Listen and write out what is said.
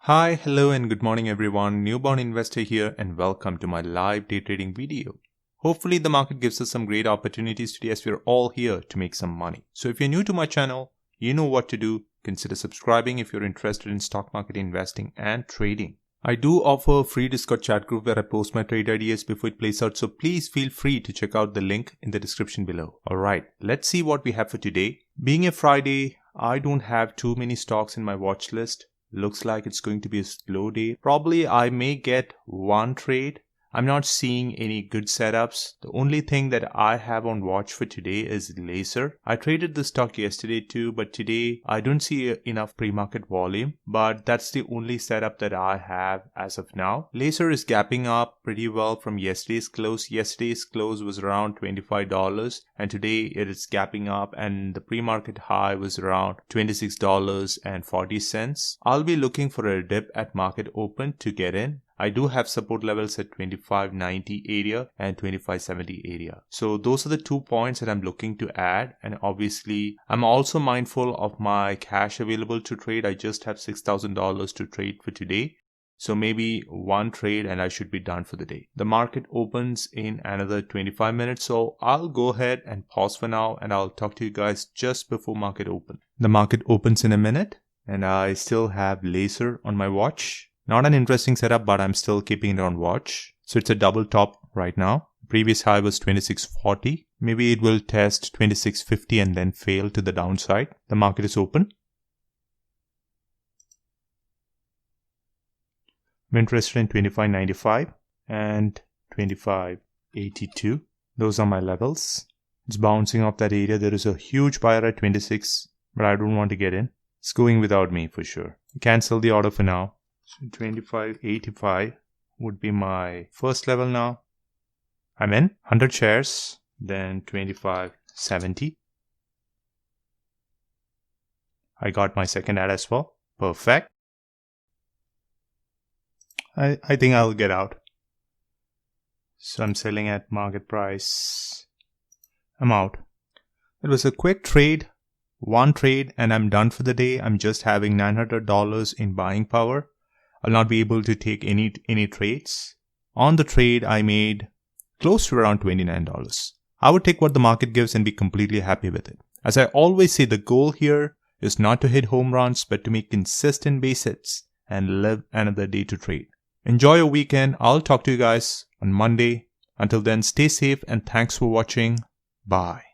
Hi, hello and good morning everyone. Newborn investor here and welcome to my live day trading video. Hopefully the market gives us some great opportunities today as we're all here to make some money. So if you're new to my channel, you know what to do. Consider subscribing if you're interested in stock market investing and trading. I do offer a free Discord chat group where I post my trade ideas before it plays out, so please feel free to check out the link in the description below. Alright, let's see what we have for today. Being a Friday, I don't have too many stocks in my watch list. Looks like it's going to be a slow day. Probably I may get one trade. I'm not seeing any good setups. The only thing that I have on watch for today is LAZR. I traded the stock yesterday too, but today I don't see enough pre-market volume. But that's the only setup that I have as of now. LAZR is gapping up pretty well from yesterday's close. Yesterday's close was around $25 and today it is gapping up and the pre-market high was around $26.40. I'll be looking for a dip at market open to get in. I do have support levels at 25.90 area and 25.70 area. So those are the 2 points that I'm looking to add. And obviously, I'm also mindful of my cash available to trade. I just have $6,000 to trade for today. So maybe one trade and I should be done for the day. The market opens in another 25 minutes. So I'll go ahead and pause for now and I'll talk to you guys just before market open. The market opens in a minute and I still have LAZR on my watch. Not an interesting setup, but I'm still keeping it on watch. So it's a double top right now. Previous high was 26.40. Maybe it will test 26.50 and then fail to the downside. The market is open. I'm interested in 25.95 and 25.82. Those are my levels. It's bouncing off that area. There is a huge buyer at 26, but I don't want to get in. It's going without me for sure. Cancel the order for now. So 25.85 would be my first level now. I'm in 100 shares, then 25.70. I got my second ad as well. Perfect. I think I'll get out. So I'm selling at market price. I'm out. It was a quick trade, one trade, and I'm done for the day. I'm just having $900 in buying power. I'll not be able to take any trades. On the trade, I made close to around $29. I would take what the market gives and be completely happy with it. As I always say, the goal here is not to hit home runs, but to make consistent base hits and live another day to trade. Enjoy your weekend. I'll talk to you guys on Monday. Until then, stay safe and thanks for watching. Bye.